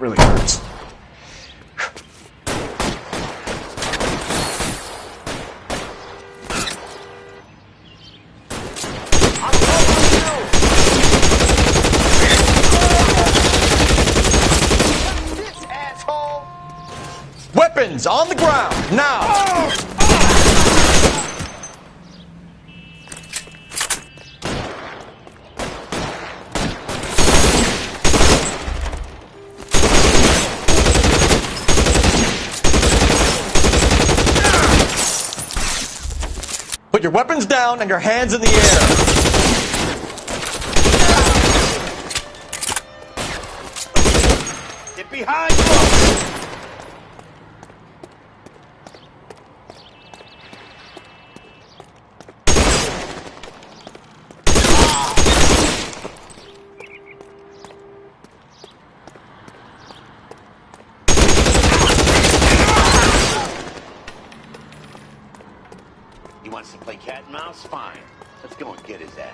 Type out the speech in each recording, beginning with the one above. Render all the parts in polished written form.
Really hurts. Weapons on the ground, now! Put your weapons down and your hands in the air. Get behind you! He wants to play cat and mouse? Fine. Let's go and get his ass.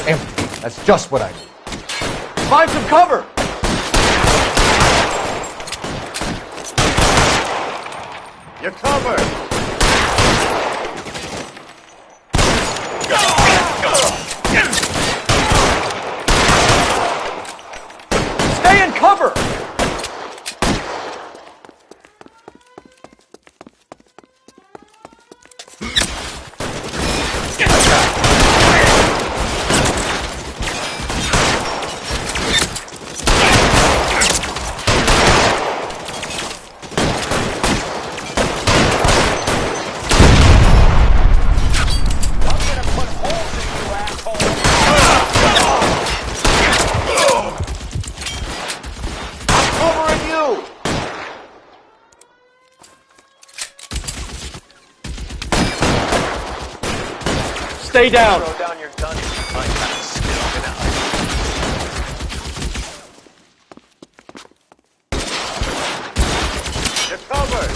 Empty. That's just what I need. Find some cover! You're covered! Stay in cover! Stay down. Throw down your gun if you find that still gonna. You're covered.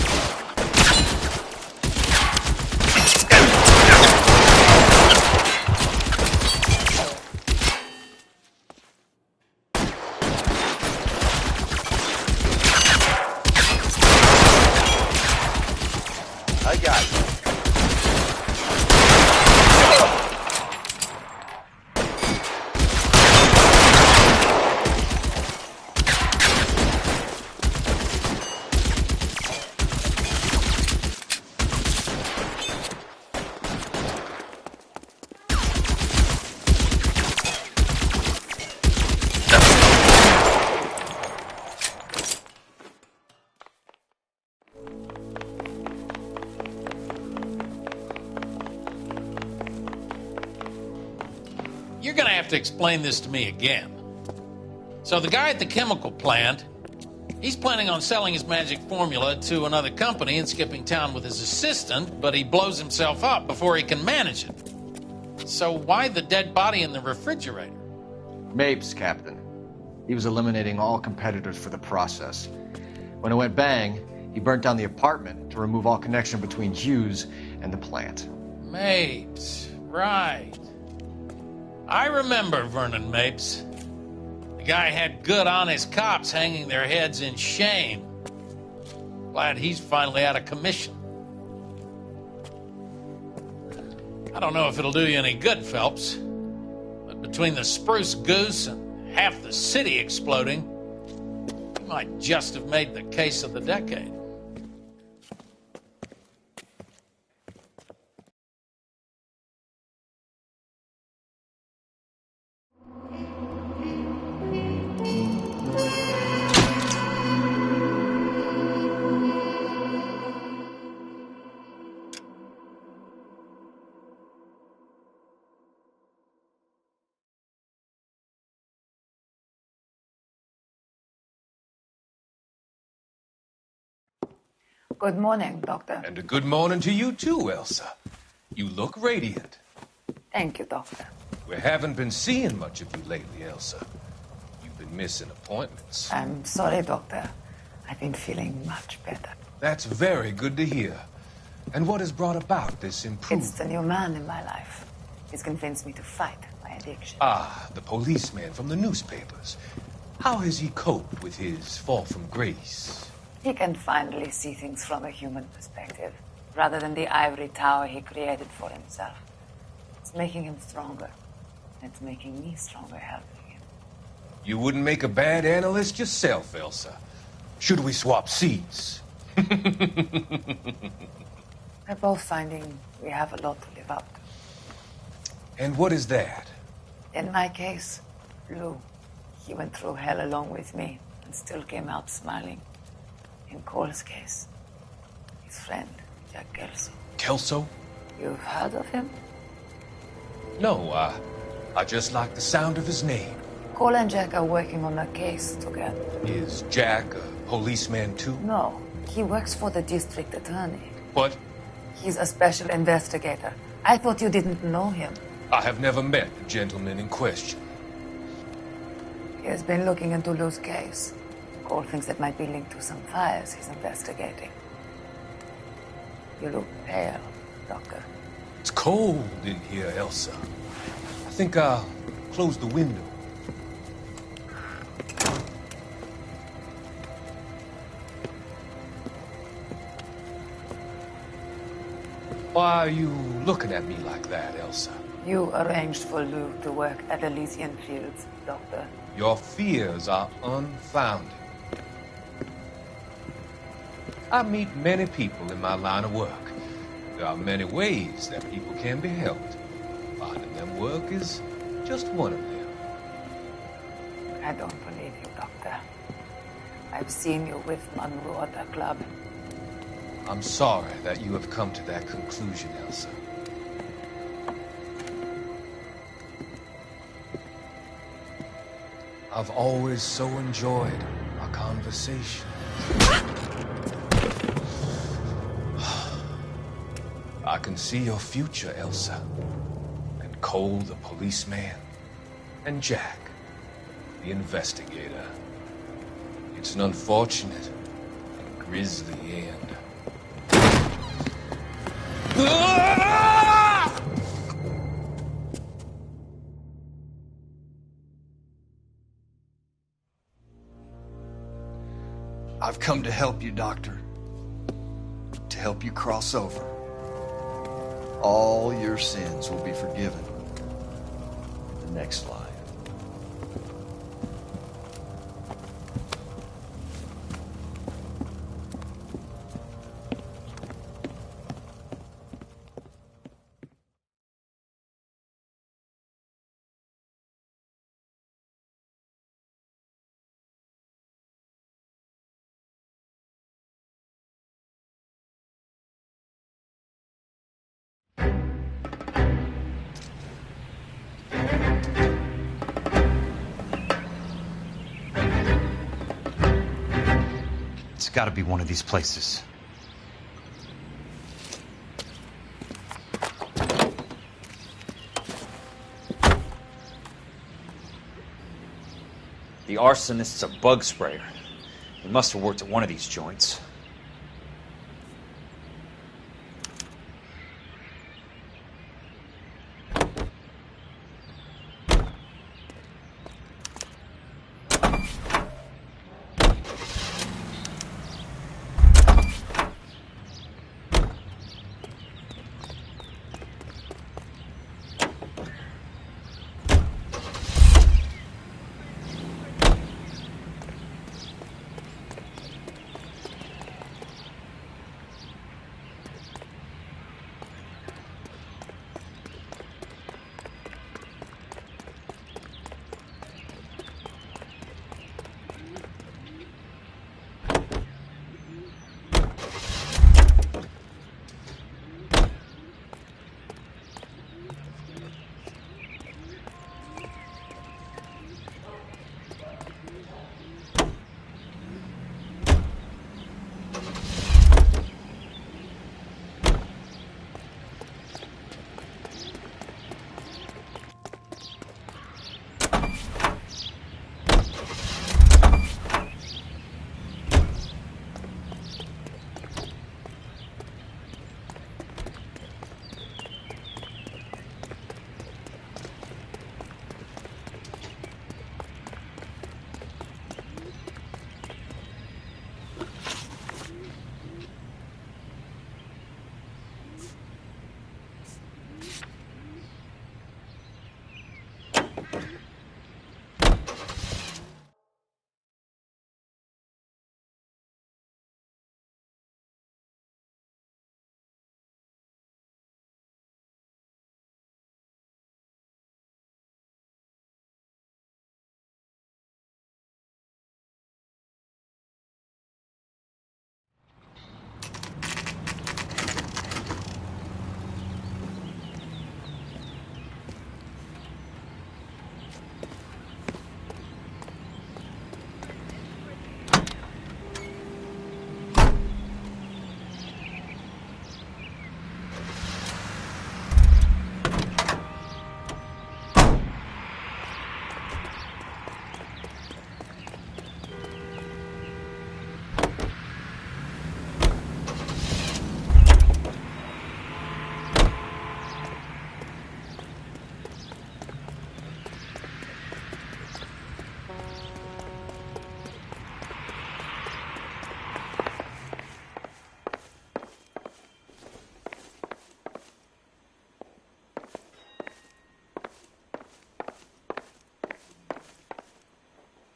I got you. You're gonna have to explain this to me again. So the guy at the chemical plant, he's planning on selling his magic formula to another company and skipping town with his assistant, but he blows himself up before he can manage it. So why the dead body in the refrigerator? Mapes, Captain. He was eliminating all competitors for the process. When it went bang, he burnt down the apartment to remove all connection between Hughes and the plant. Mapes, right. I remember Vernon Mapes. The guy had good honest cops hanging their heads in shame. Glad he's finally out of commission. I don't know if it'll do you any good, Phelps, but between the spruce goose and half the city exploding, you might just have made the case of the decade. Good morning, Doctor. And a good morning to you too, Elsa. You look radiant. Thank you, Doctor. We haven't been seeing much of you lately, Elsa. You've been missing appointments. I'm sorry, Doctor. I've been feeling much better. That's very good to hear. And what has brought about this It's improvement? the new man in my life. He's convinced me to fight my addiction. Ah, the policeman from the newspapers. How has he coped with his fall from grace? He can finally see things from a human perspective, rather than the ivory tower he created for himself. It's making him stronger. It's making me stronger helping him. You wouldn't make a bad analyst yourself, Elsa. Should we swap seats? We're both finding we have a lot to live up to. And what is that? In my case, Lou. He went through hell along with me and still came out smiling. In Cole's case, his friend, Jack Kelso. Kelso? You've heard of him? No, I just like the sound of his name. Cole and Jack are working on a case together. Is Jack a policeman too? No, he works for the district attorney. What? He's a special investigator. I thought you didn't know him. I have never met the gentleman in question. He has been looking into Lou's case. Cole thinks it might be linked to some fires he's investigating. You look pale, Doctor. It's cold in here, Elsa. I think I'll close the window. Why are you looking at me like that, Elsa? You arranged for Lou to work at Elysian Fields, Doctor. Your fears are unfounded. I meet many people in my line of work. There are many ways that people can be helped. Finding them work is just one of them. I don't believe you, Doctor. I've seen you with Monroe at the club. I'm sorry that you have come to that conclusion, Elsa. I've always so enjoyed our conversation. I can see your future, Elsa. And Cole, the policeman, and Jack, the investigator. It's an unfortunate and grisly end. I've come to help you, Doctor. To help you cross over. All your sins will be forgiven in the next life. It's got to be one of these places. The arsonist's a bug sprayer. He must have worked at one of these joints.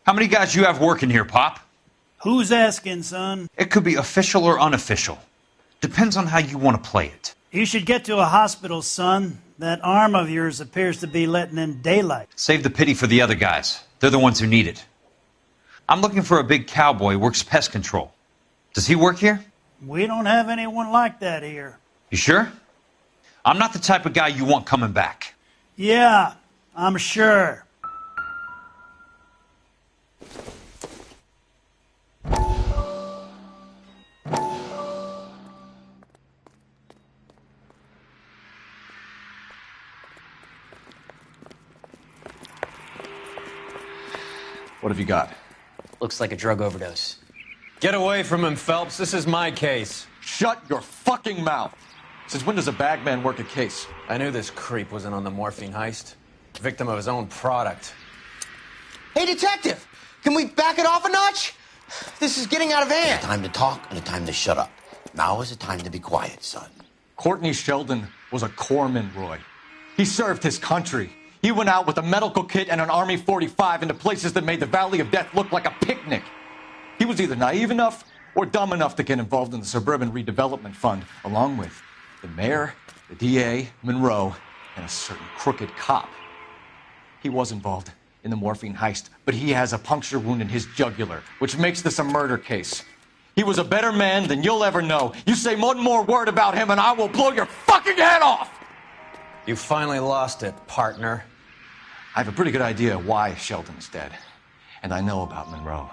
How many guys you have working here, Pop? Who's asking, son? It could be official or unofficial. Depends on how you want to play it. You should get to a hospital, son. That arm of yours appears to be letting in daylight. Save the pity for the other guys. They're the ones who need it. I'm looking for a big cowboy who works pest control. Does he work here? We don't have anyone like that here. You sure? I'm not the type of guy you want coming back. Yeah, I'm sure. What have you got? Looks like a drug overdose. Get away from him, Phelps. This is my case. Shut your fucking mouth! Since when does a bagman work a case? I knew this creep was in on the morphine heist. Victim of his own product. Hey, detective! Can we back it off a notch? This is getting out of hand. A time to talk and a time to shut up. Now is the time to be quiet, son. Courtney Sheldon was a corpsman, Roy. He served his country. He went out with a medical kit and an Army 45 into places that made the Valley of Death look like a picnic. He was either naive enough or dumb enough to get involved in the Suburban Redevelopment Fund, along with the mayor, the DA, Monroe, and a certain crooked cop. He was involved in the morphine heist, but he has a puncture wound in his jugular, which makes this a murder case. He was a better man than you'll ever know. You say one more word about him and I will blow your fucking head off! You finally lost it, partner. I have a pretty good idea why Sheldon's dead. And I know about Monroe.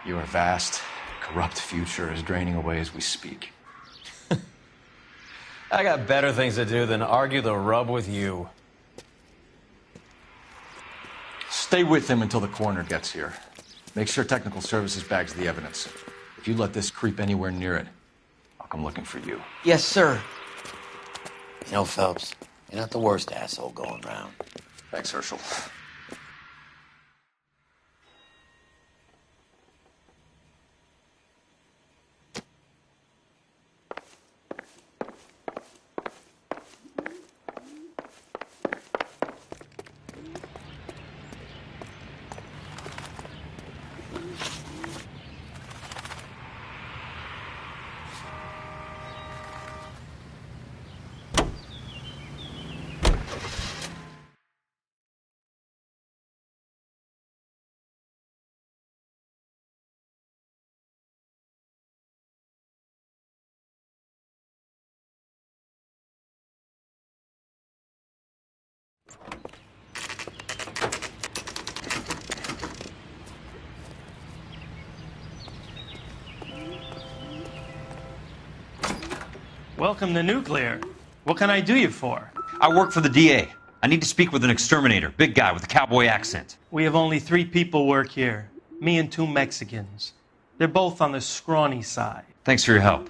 Your vast, corrupt future is draining away as we speak. I got better things to do than argue the rub with you. Stay with him until the coroner gets here. Make sure technical services bags the evidence. If you let this creep anywhere near it, I'll come looking for you. Yes, sir. You know, Phelps, you're not the worst asshole going round. Thanks, Herschel. Welcome to Nuclear. What can I do you for? I work for the DA. I need to speak with an exterminator, big guy with a cowboy accent. We have only 3 people work here. Me and 2 Mexicans. They're both on the scrawny side. Thanks for your help.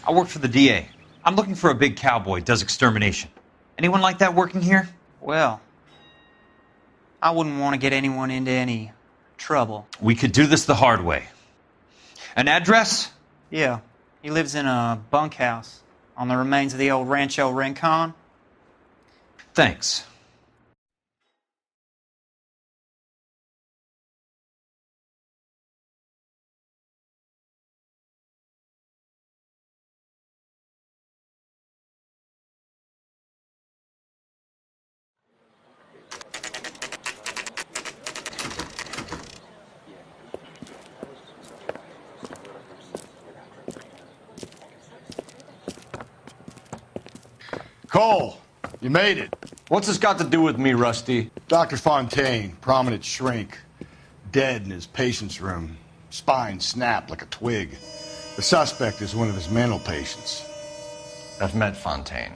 I work for the DA. I'm looking for a big cowboy, does extermination. Anyone like that working here? Well, I wouldn't want to get anyone into any trouble. We could do this the hard way. An address? Yeah, he lives in a bunkhouse on the remains of the old Rancho Rincon. Thanks. Cole, you made it. What's this got to do with me, Rusty? Dr. Fontaine, prominent shrink, dead in his patient's room, spine snapped like a twig. The suspect is one of his mental patients. I've met Fontaine.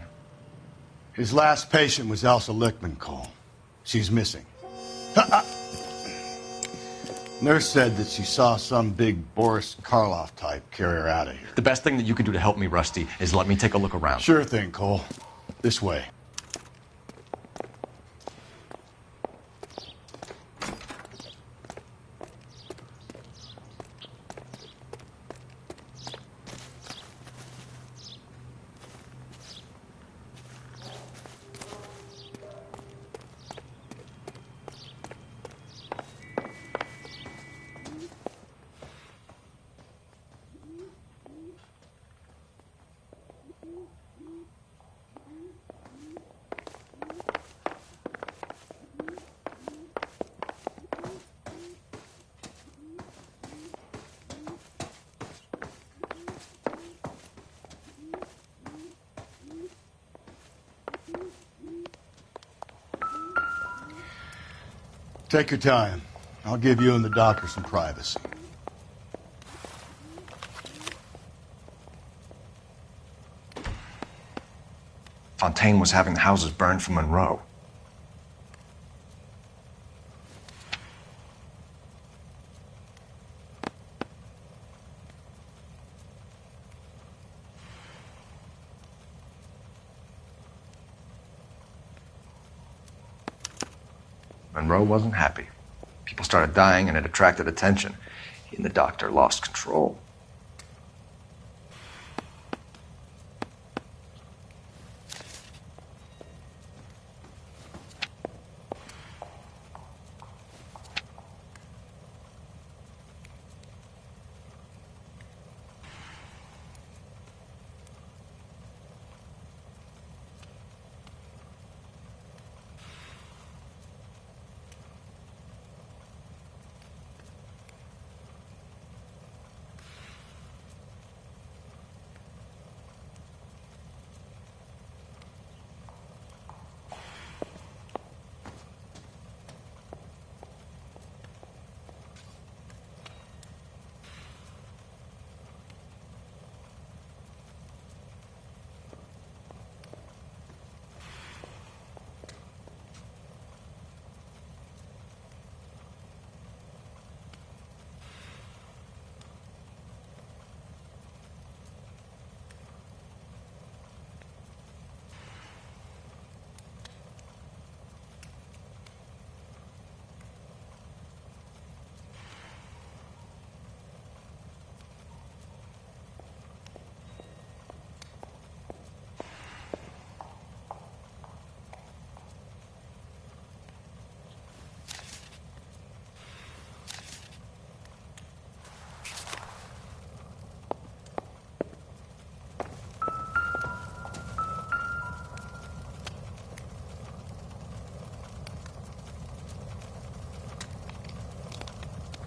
His last patient was Elsa Lichtman, Cole. She's missing. Nurse said that she saw some big Boris Karloff type carry her out of here. The best thing that you can do to help me, Rusty, is let me take a look around. Sure thing, Cole. This way. Take your time. I'll give you and the doctor some privacy. Fontaine was having the houses burned for Monroe. Monroe wasn't happy. People started dying and it attracted attention. He and the doctor lost control.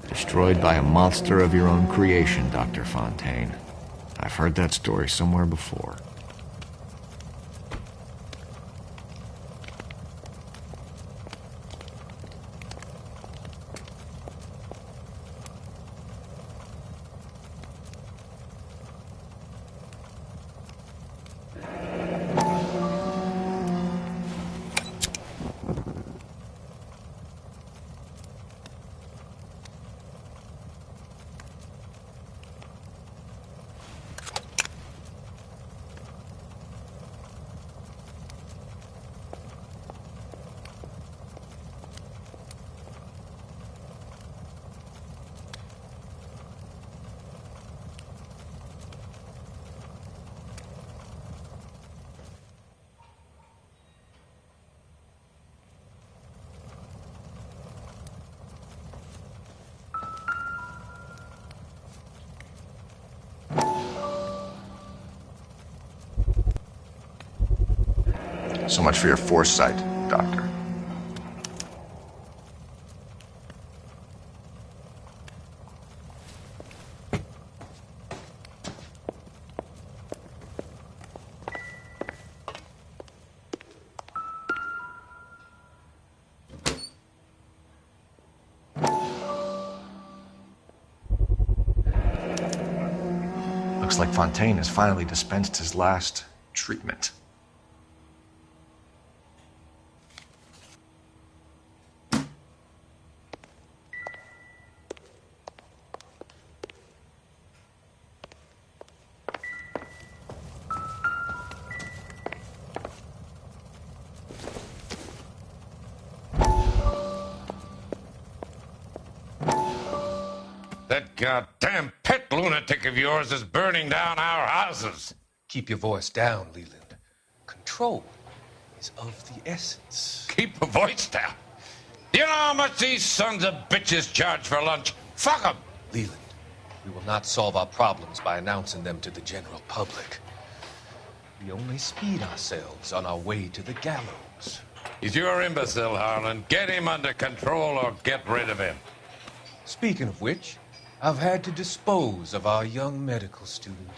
Destroyed by a monster of your own creation, Dr. Fontaine. I've heard that story somewhere before. So much for your foresight, Doctor. Looks like Fontaine has finally dispensed his last treatment. That goddamn pet lunatic of yours is burning down our houses. Keep your voice down, Leland. Control is of the essence. Keep your voice down? Do you know how much these sons of bitches charge for lunch? Fuck them. Leland, we will not solve our problems by announcing them to the general public. We only speed ourselves on our way to the gallows. He's your imbecile, Harlan. Get him under control or get rid of him. Speaking of which, I've had to dispose of our young medical student.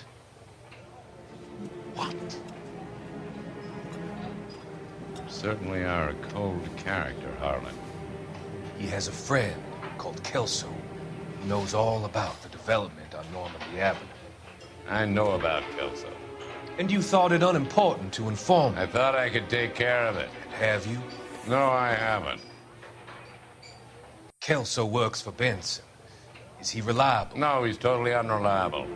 What? You certainly are a cold character, Harlan. He has a friend called Kelso who knows all about the development on Normandy Avenue. I know about Kelso. And you thought it unimportant to inform me. I thought I could take care of it. And have you? No, I haven't. Kelso works for Benson. Is he reliable? No, he's totally unreliable.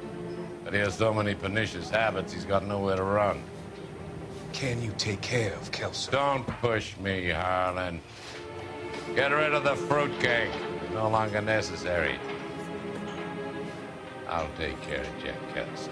But he has so many pernicious habits, he's got nowhere to run. Can you take care of Kelso? Don't push me, Harlan. Get rid of the fruitcake. It's no longer necessary. I'll take care of Jack Kelso.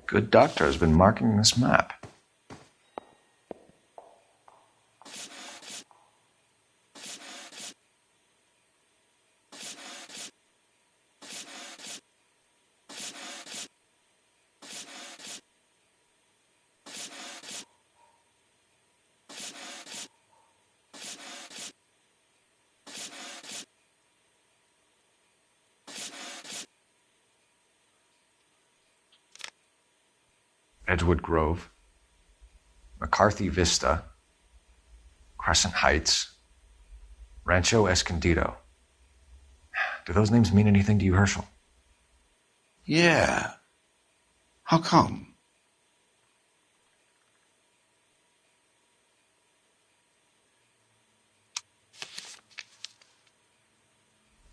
Good doctor has been marking this map. Edgewood Grove, McCarthy Vista, Crescent Heights, Rancho Escondido. Do those names mean anything to you, Herschel? Yeah. How come?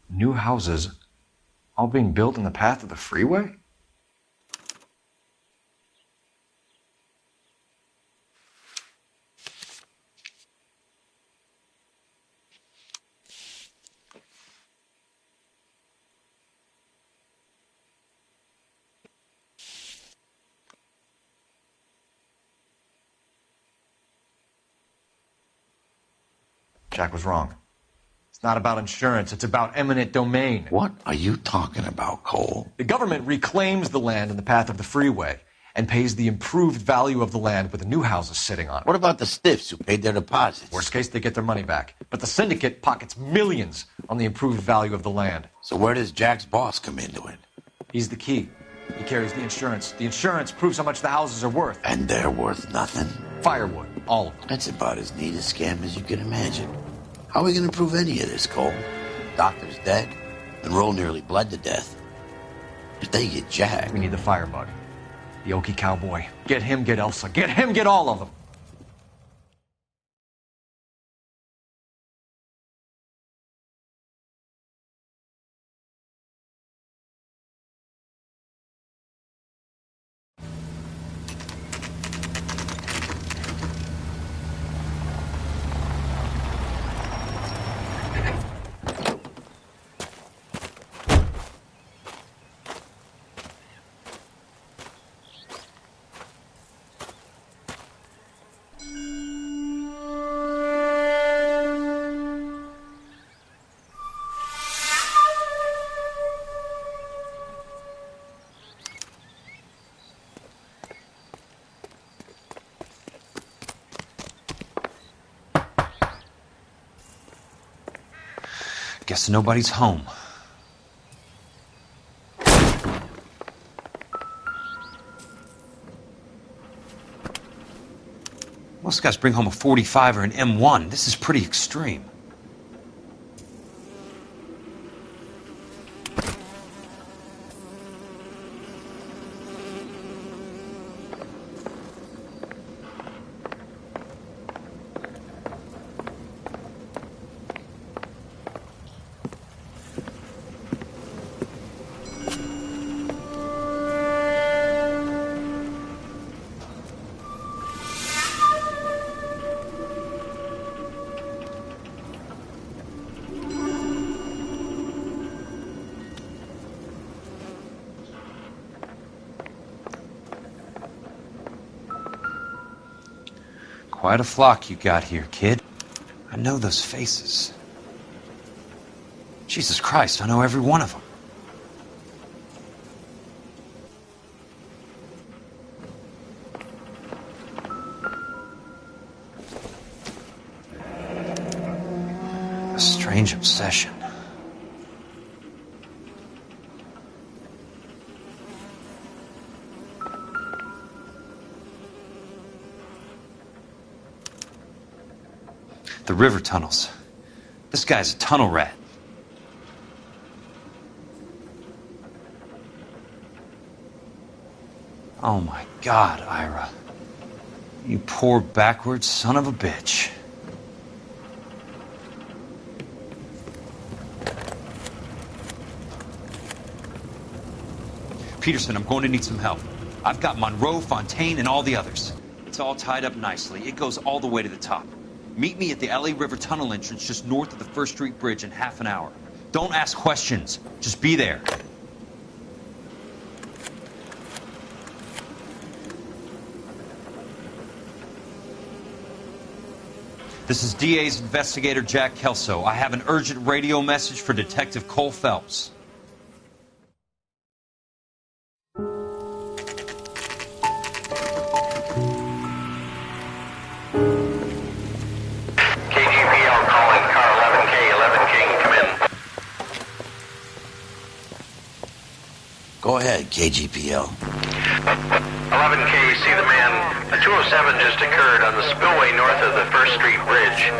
New houses all being built in the path of the freeway? Jack was wrong. It's not about insurance, it's about eminent domain. What are you talking about, Cole? The government reclaims the land in the path of the freeway and pays the improved value of the land with the new houses sitting on it. What about the stiffs who paid their deposits? Worst case, they get their money back. But the syndicate pockets millions on the improved value of the land. So where does Jack's boss come into it? He's the key. He carries the insurance. The insurance proves how much the houses are worth. And they're worth nothing? Firewood, all of them. That's about as neat a scam as you can imagine. How are we going to prove any of this, Cole? Doctor's dead. Monroe nearly bled to death. If they get Jack... We need the firebug. The Okie cowboy. Get him, get Elsa. Get him, get all of them. Guess nobody's home. Most guys bring home a 45 or an M1. This is pretty extreme. Quite a flock you got here, kid. I know those faces. Jesus Christ, I know every one of them. A strange obsession. The river tunnels. This guy's a tunnel rat. Oh my God, Ira. You poor backwards son of a bitch. Peterson, I'm going to need some help. I've got Monroe, Fontaine, and all the others. It's all tied up nicely. It goes all the way to the top. Meet me at the LA River Tunnel entrance just north of the First Street Bridge in half an hour. Don't ask questions. Just be there. This is DA's investigator Jack Kelso. I have an urgent radio message for Detective Cole Phelps. Go ahead, KGPL. 11K, see the man. A 207 just occurred on the spillway north of the First Street Bridge.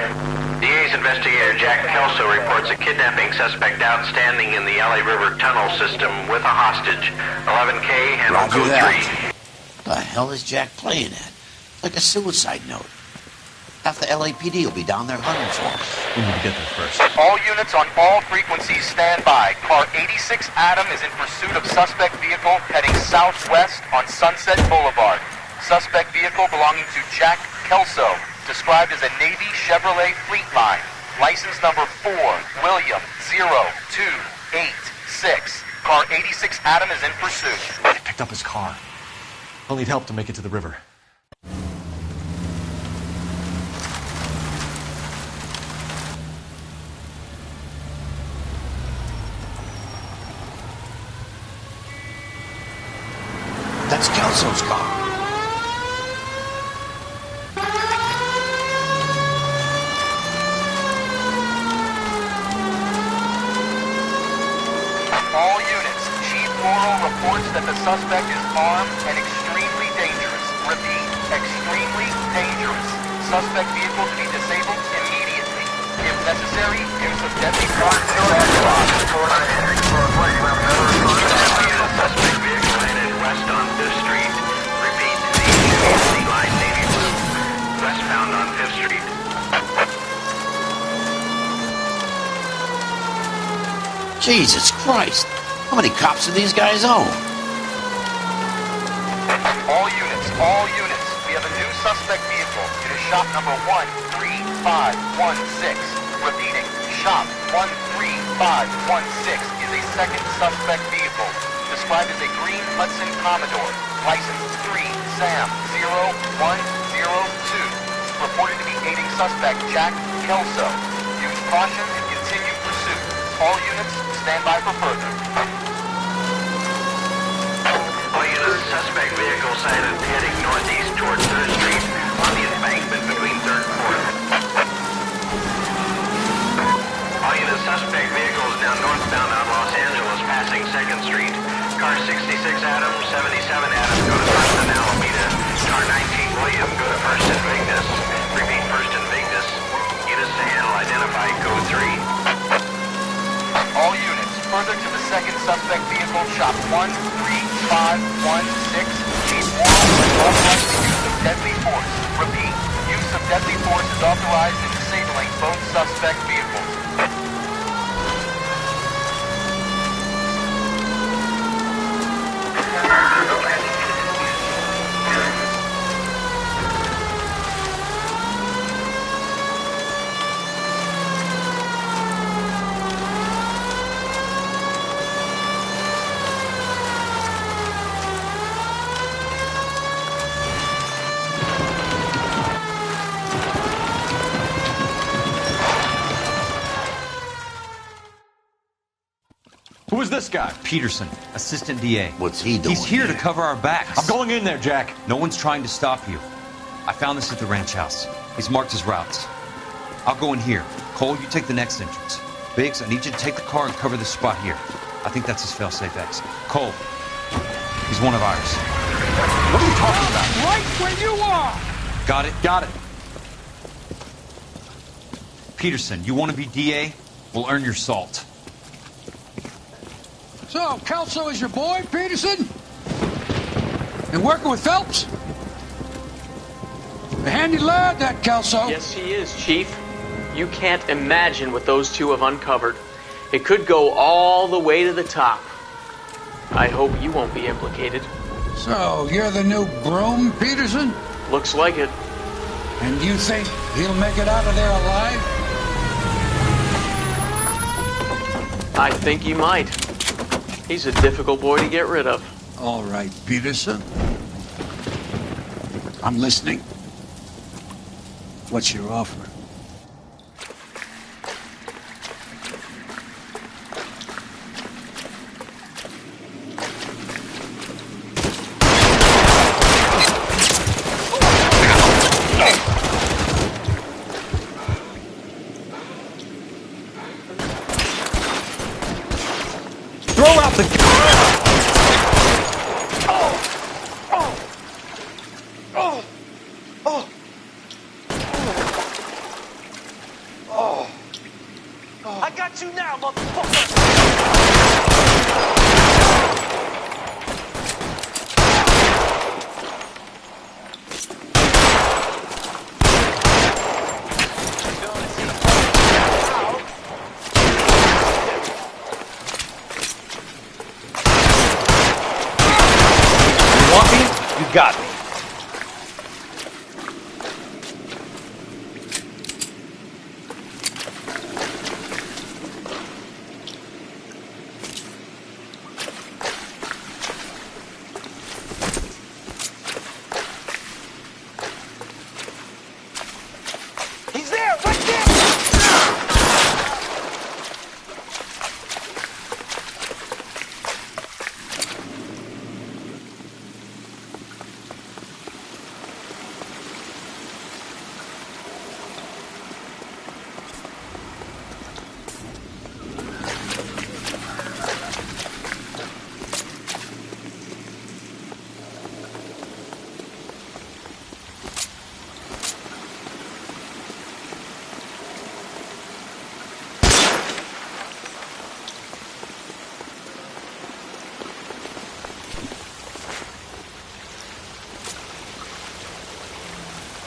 DA's investigator Jack Kelso reports a kidnapping suspect outstanding in the LA River tunnel system with a hostage. 11K, handle Roger code that. 3. What the hell is Jack playing at? Like a suicide note. Half the LAPD will be down there hunting for him. We need to get there first. All units on all frequencies stand by. Car 86 Adam is in pursuit of suspect vehicle heading southwest on Sunset Boulevard. Suspect vehicle belonging to Jack Kelso, described as a Navy Chevrolet Fleetline. License number 4, William 0286. Car 86 Adam is in pursuit. They picked up his car. He'll need help to make it to the river. That's Kelso's car. All units, Chief Laurel reports that the suspect is armed and extremely dangerous. Repeat, extremely dangerous. Suspect vehicle to be disabled immediately. If necessary, use of deadly force. Suspect vehicle headed west on 5th Street. Repeat, the line Navy Blue. Westbound on 5th Street. Jesus Christ. How many cops do these guys own? All units. We have a new suspect vehicle. It is shop number 13516. Repeating, shop 13516 is a second suspect vehicle. Described as a green Hudson Commodore. License 3 Sam 0102. Reported to be aiding suspect Jack Kelso. Use caution and continue pursuit. All units stand by for further. All units, suspect vehicle sighted heading northeast toward 3rd Street on the embankment between 3rd and 4th. All units, suspect vehicle now northbound on Los Angeles, passing 2nd Street. Car 66 Adam, 77 Adam, go to 1st and Alameda. Car 19 William, go to 1st and Vignes. Repeat 1st and Vignes. Units to handle, identify, code 3. All units, further to the second suspect vehicle, shop 13516. Chief Warren authorized the use of deadly force. Repeat, use of deadly force is authorized in disabling both suspect vehicles. Who is this guy? Peterson, assistant DA. What's he doing? He's here to cover our backs. I'm going in there, Jack. No one's trying to stop you. I found this at the ranch house. He's marked his routes. I'll go in here. Cole, you take the next entrance. Biggs, I need you to take the car and cover this spot here. I think that's his fail-safe exit. Cole, he's one of ours. What are you talking about? Right where you are! Got it? Got it. Peterson, you want to be DA? We'll earn your salt. So, Kelso is your boy, Peterson? And working with Phelps? A handy lad, that Kelso. Yes, he is, Chief. You can't imagine what those two have uncovered. It could go all the way to the top. I hope you won't be implicated. So, you're the new broom, Peterson? Looks like it. And you think he'll make it out of there alive? I think he might. He's a difficult boy to get rid of. All right, Peterson. I'm listening. What's your offer? Throw out the... I got you now, motherfucker! You want me? You got me. He's there, right there!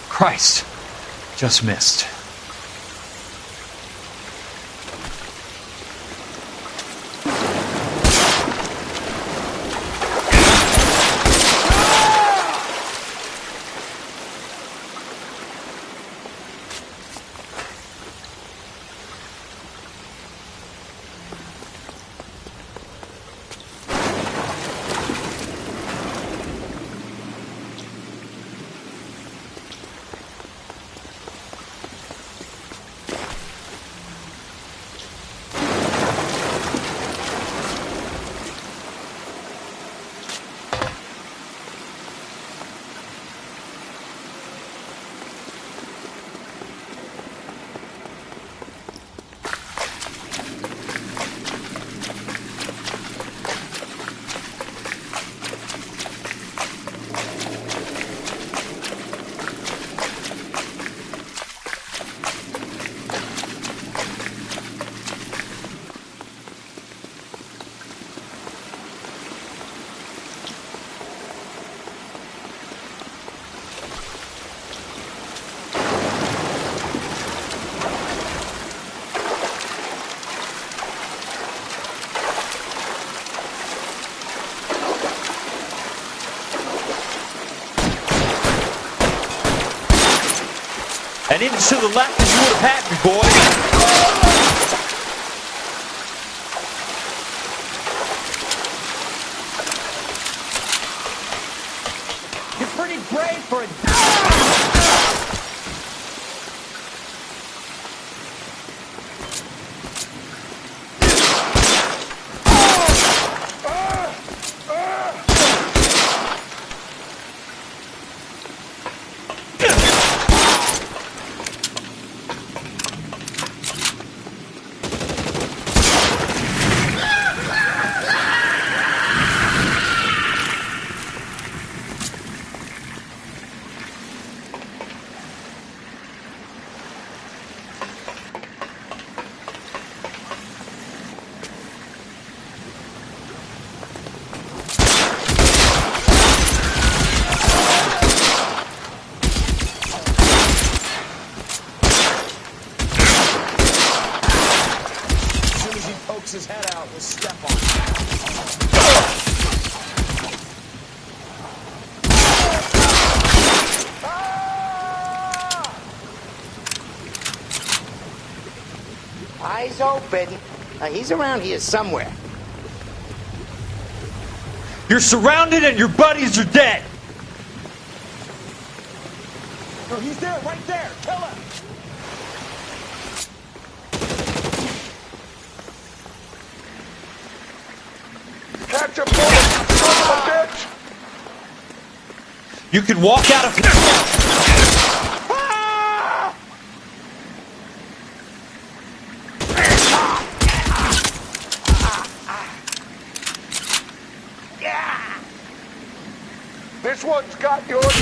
Christ. Just missed. inch to the left and you would have had me, boy. You're pretty brave for a... His head out, we'll step on it. Eyes open. He's around here somewhere. You're surrounded and your buddies are dead. No, he's there, right there. Kill him. Catch a bullet, son of a bitch! You can walk out of here. This one's got yours.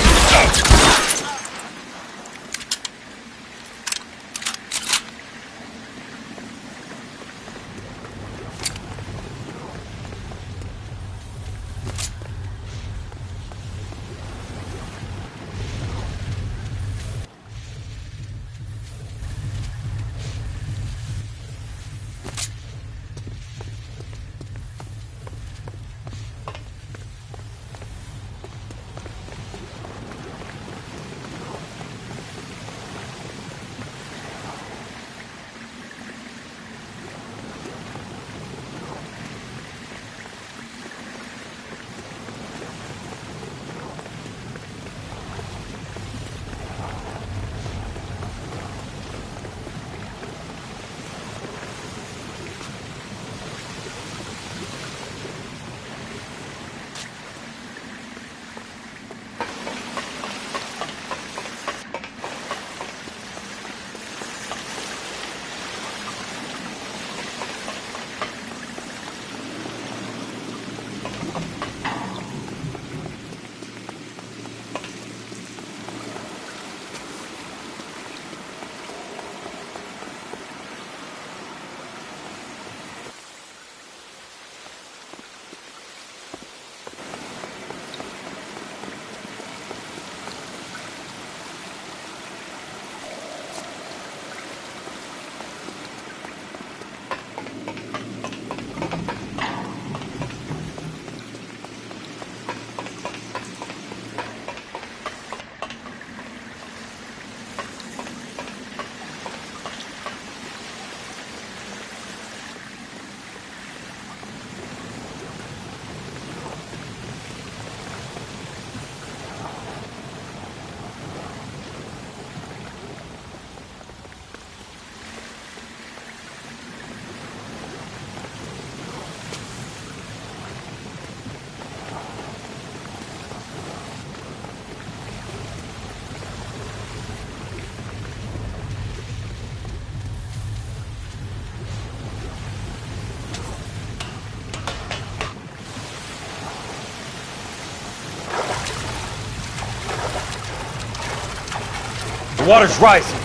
The water's rising.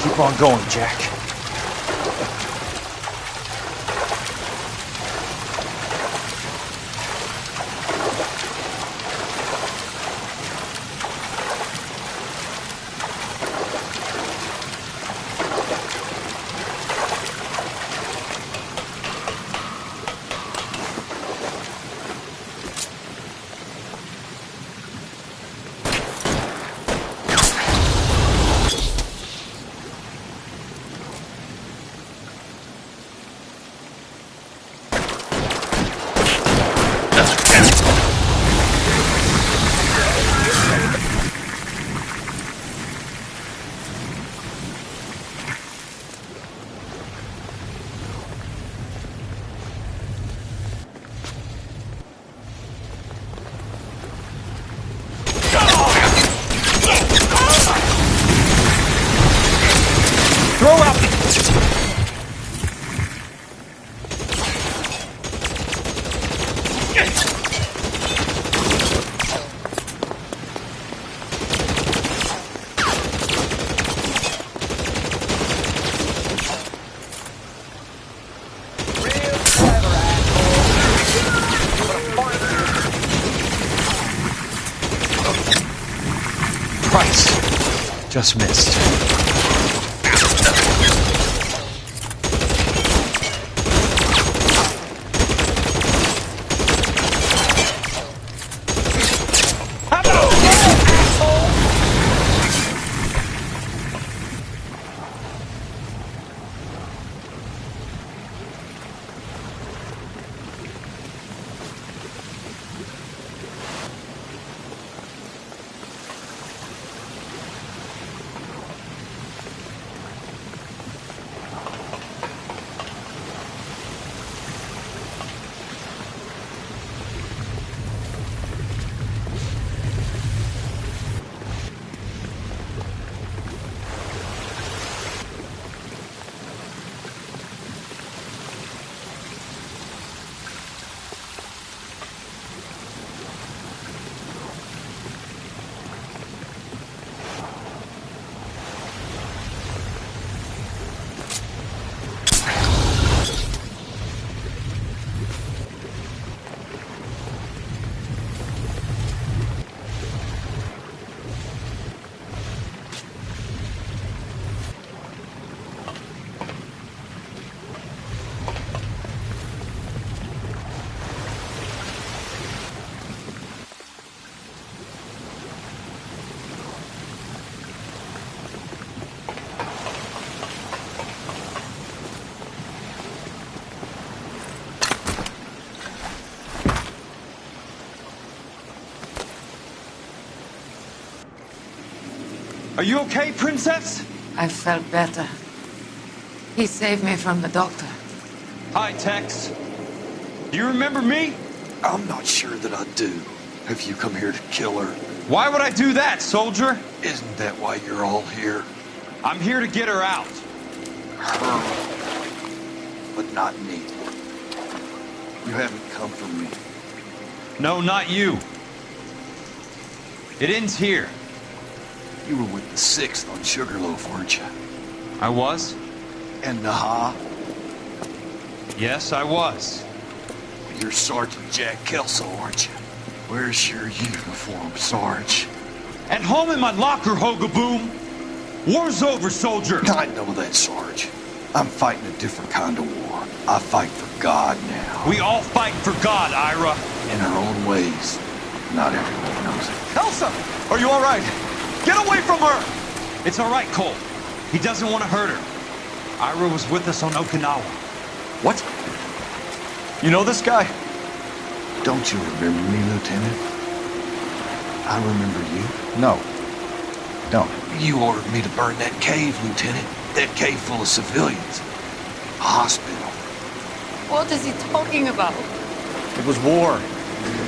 Keep on going, Jack. Just missed. Are you okay, Princess? I felt better. He saved me from the doctor. Hi, Tex. Do you remember me? I'm not sure that I do. Have you come here to kill her? Why would I do that, soldier? Isn't that why you're all here? I'm here to get her out. Her. But not me. You haven't come for me. No, not you. It ends here. You were with the 6th on Sugarloaf, weren't you? I was? And Naha? Yes, I was. You're Sergeant Jack Kelso, aren't you? Where's your uniform, Sarge? At home in my locker, Hogaboom. War's over, soldier. I know that, Sarge. I'm fighting a different kind of war. I fight for God now. We all fight for God, Ira. In our own ways. Not everyone knows it. Elsa! Are you all right? Get away from her! It's all right, Cole. He doesn't want to hurt her. Ira was with us on Okinawa. What? You know this guy? Don't you remember me, Lieutenant? I remember you. No. Don't. You ordered me to burn that cave, Lieutenant. That cave full of civilians. A hospital. What is he talking about? It was war.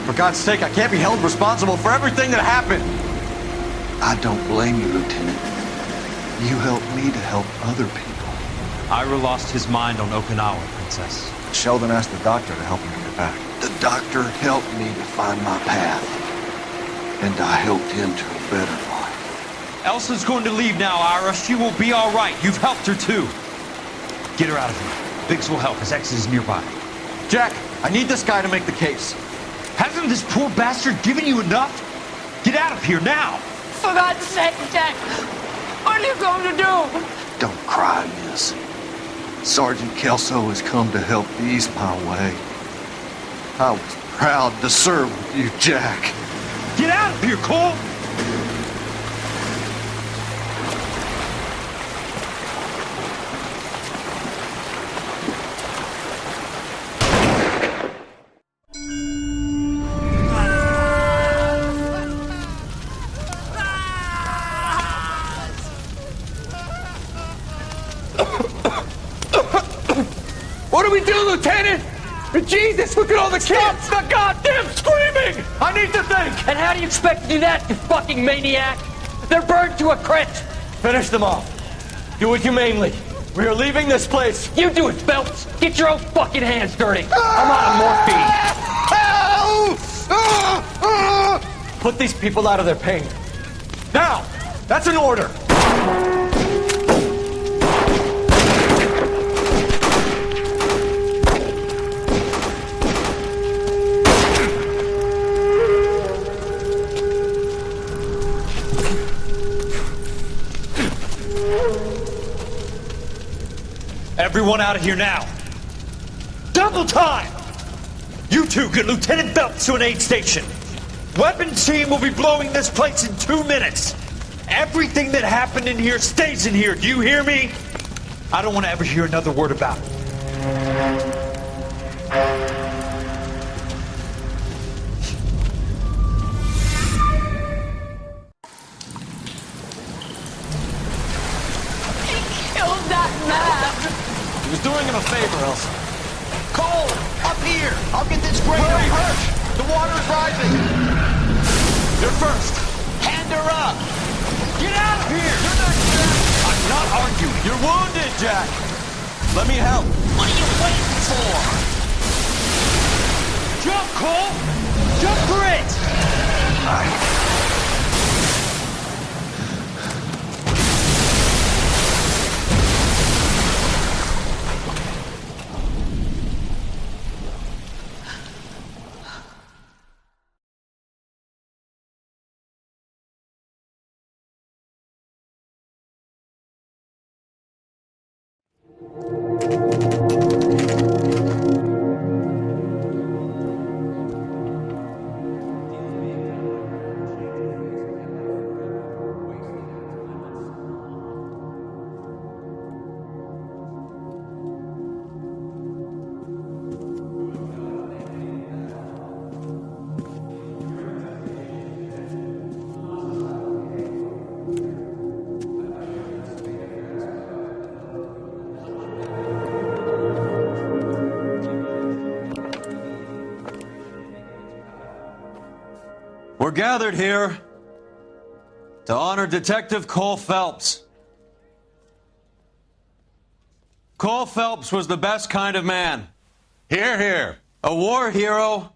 For God's sake, I can't be held responsible for everything that happened. I don't blame you, Lieutenant. You helped me to help other people. Ira lost his mind on Okinawa, Princess. Sheldon asked the doctor to help him get back. The doctor helped me to find my path. And I helped him to a better life. Elsa's going to leave now, Ira. She will be all right. You've helped her, too. Get her out of here. Biggs will help. His ex is nearby. Jack, I need this guy to make the case. Hasn't this poor bastard given you enough? Get out of here now! For God's sake, Jack! What are you going to do? Don't cry, miss. Sergeant Kelso has come to help ease my way. I was proud to serve with you, Jack. Get out of here, Cole! What do we do, Lieutenant? Jesus, look at all the kids! Stop the goddamn screaming! I need to think! And how do you expect to do that, you fucking maniac? They're burned to a crisp! Finish them off. Do it humanely. We are leaving this place. You do it, Phelps! Get your own fucking hands dirty! I'm out of morphine! Put these people out of their pain. Now! That's an order! out of here now. Double time! You two get Lieutenant Phelps to an aid station. Weapons team will be blowing this place in 2 minutes. Everything that happened in here stays in here. Do you hear me? I don't want to ever hear another word about it. Killed that man! He was doing him a favor, Elsa. Cole, up here! I'll get this grader. Where are you hurt? The water's rising! You're first. Hand her up! Get out of here! You're not Jack! I'm not arguing. You're wounded, Jack. Let me help. What are you waiting for? Jump, Cole! Jump for it! We're gathered here to honor Detective Cole Phelps. Cole Phelps was the best kind of man. Hear, hear. A war hero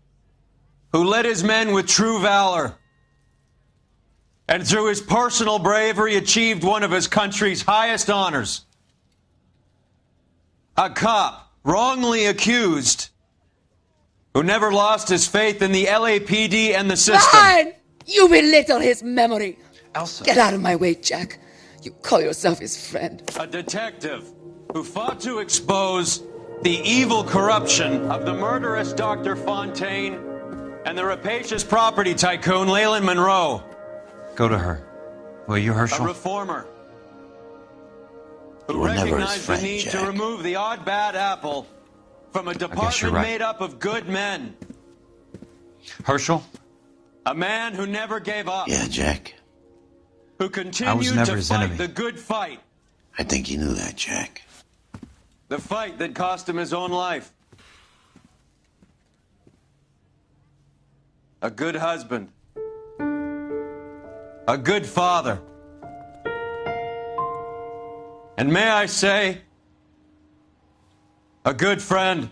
who led his men with true valor. And through his personal bravery achieved one of his country's highest honors. A cop wrongly accused who never lost his faith in the LAPD and the system. Fine! You belittle his memory. Elsa. Get out of my way, Jack. You call yourself his friend. A detective who fought to expose the evil corruption of the murderous Dr. Fontaine and the rapacious property tycoon Leyland Monroe. Go to her. Will you, Herschel? A reformer who You were never his recognized friend, the need Jack. to remove the odd bad apple from a department right. made up of good men. Herschel? A man who never gave up. Yeah, Jack. Who continued never to his fight enemy. the good fight. I think you knew that, Jack. The fight that cost him his own life. A good husband. A good father. And may I say, a good friend.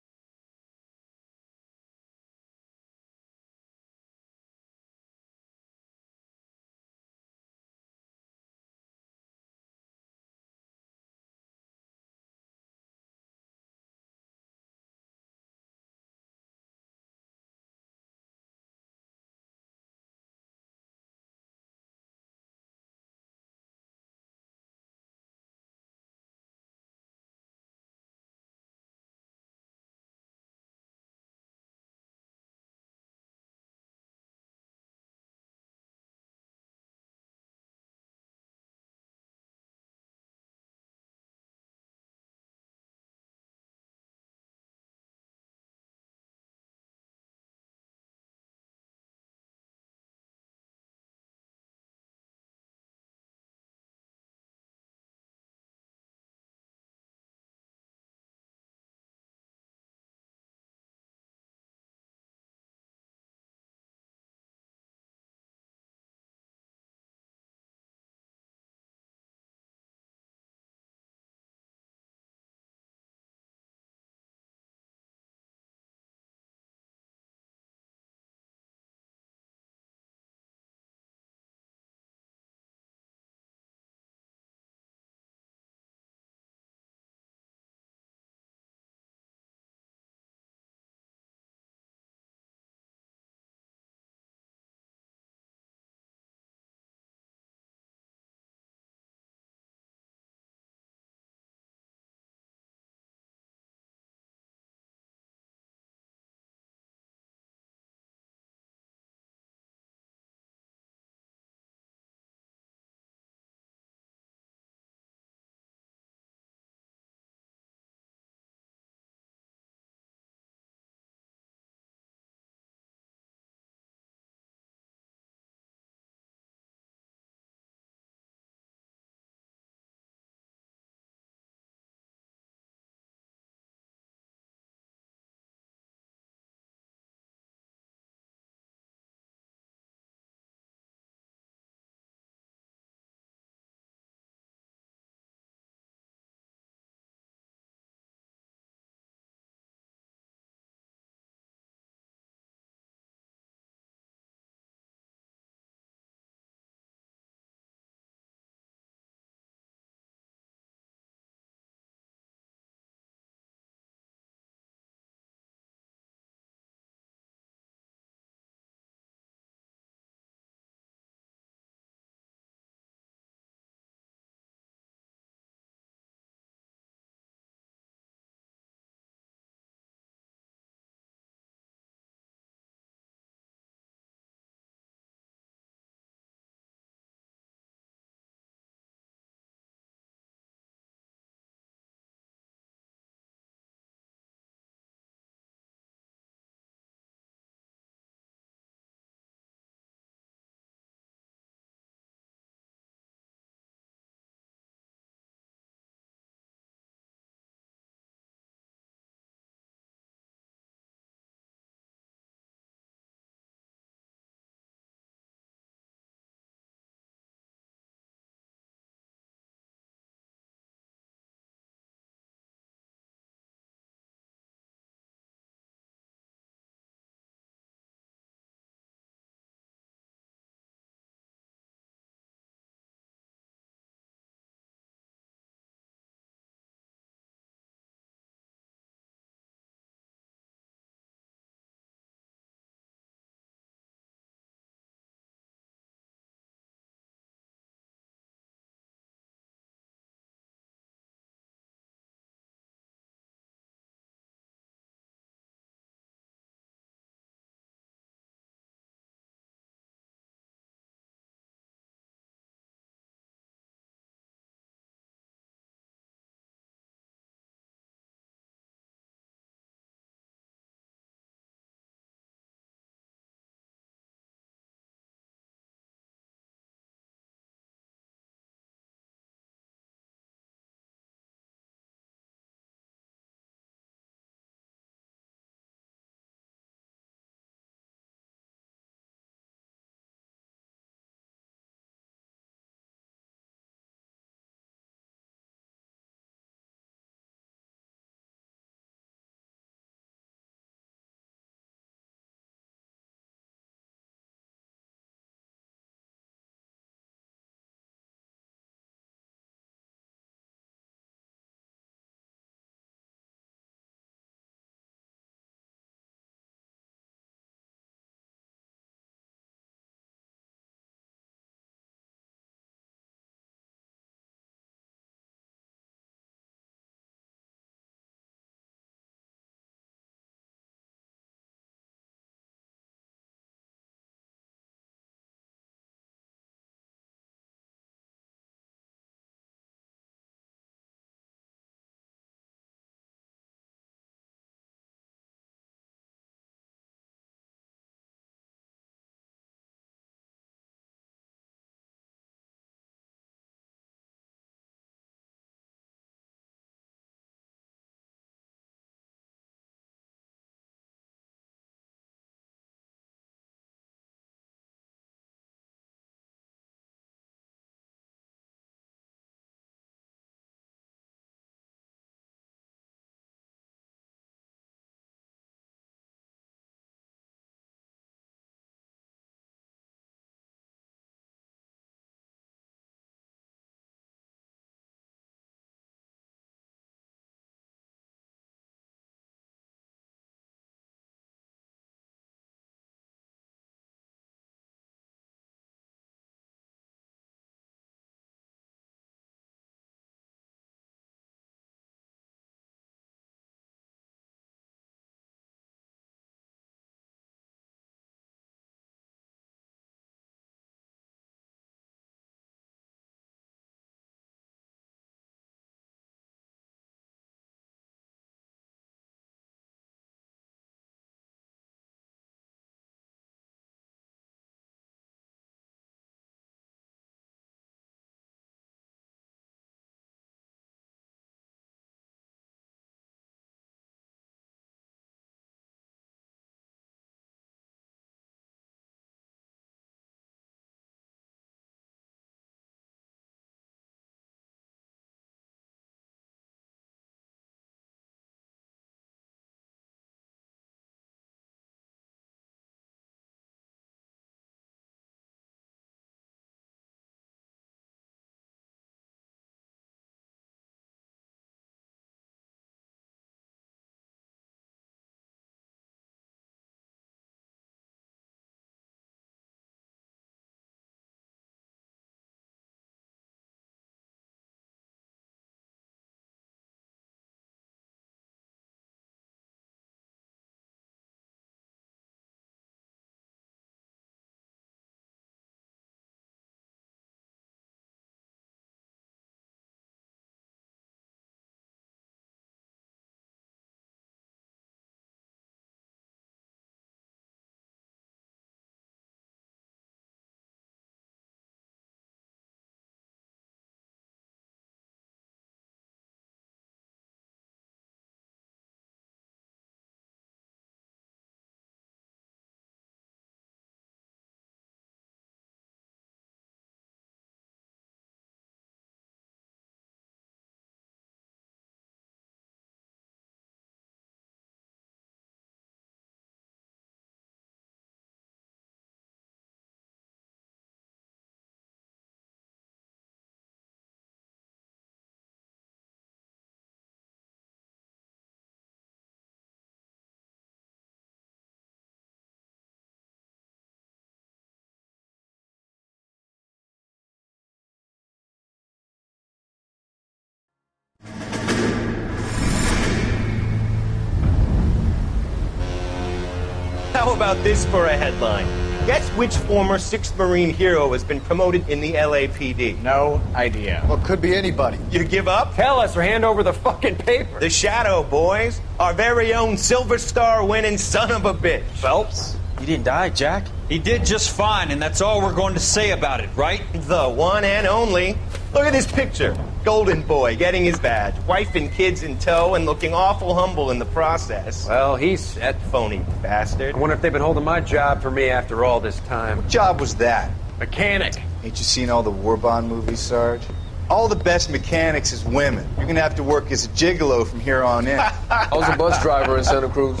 about this for a headline? Guess which former 6th Marine hero has been promoted in the LAPD? No idea. Well, could be anybody. You give up? Tell us or hand over the fucking paper. The Shadow, boys. Our very own Silver Star winning son of a bitch. Phelps? He didn't die, Jack. He did just fine, and that's all we're going to say about it, right? The one and only. Look at this picture. Golden boy getting his badge, wife and kids in tow, and looking awful humble in the process. Well, he's That phony bastard. I wonder if they've been holding my job for me after all this time. What job was that? Mechanic. Ain't you seen all the war bond movies, Sarge? All the best mechanics is women. You're gonna have to work as a gigolo from here on in. I was a bus driver in Santa Cruz.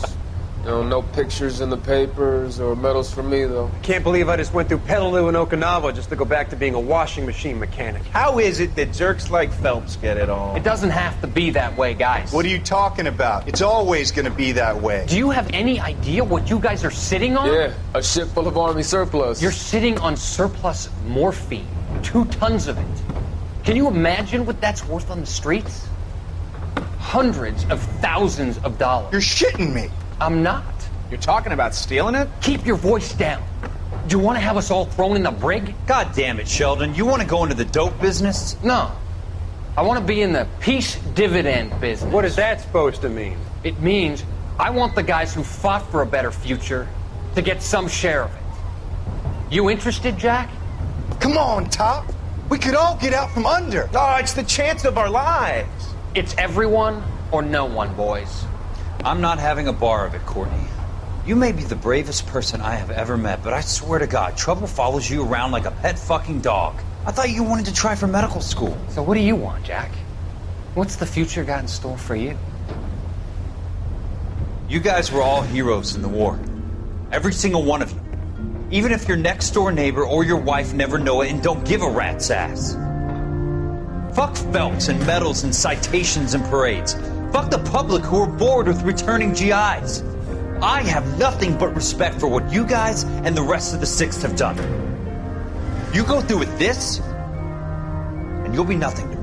No pictures in the papers or medals for me, though. Can't believe I just went through Petaloo and Okinawa just to go back to being a washing machine mechanic. How is it that jerks like Phelps get it all? It doesn't have to be that way, guys. What are you talking about? It's always gonna be that way. Do you have any idea what you guys are sitting on? Yeah, a ship full of Army surplus. You're sitting on surplus morphine. 2 tons of it. Can you imagine what that's worth on the streets? Hundreds of thousands of dollars. You're shitting me. I'm not. You're talking about stealing it? Keep your voice down. Do you want to have us all thrown in the brig? God damn it, Sheldon. You want to go into the dope business? No. I want to be in the peace dividend business. What is that supposed to mean? It means I want the guys who fought for a better future to get some share of it. You interested, Jack? Come on, Top. We could all get out from under. Oh, it's the chance of our lives. It's everyone or no one, boys. I'm not having a bar of it, Courtney. You may be the bravest person I have ever met, but I swear to God, trouble follows you around like a pet fucking dog. I thought you wanted to try for medical school. So what do you want, Jack? What's the future got in store for you? You guys were all heroes in the war. Every single one of you. Even if your next door neighbor or your wife never know it and don't give a rat's ass. Fuck Phelps and medals and citations and parades. Fuck the public who are bored with returning GIs. I have nothing but respect for what you guys and the rest of the 6th have done. You go through with this, and you'll be nothing to me.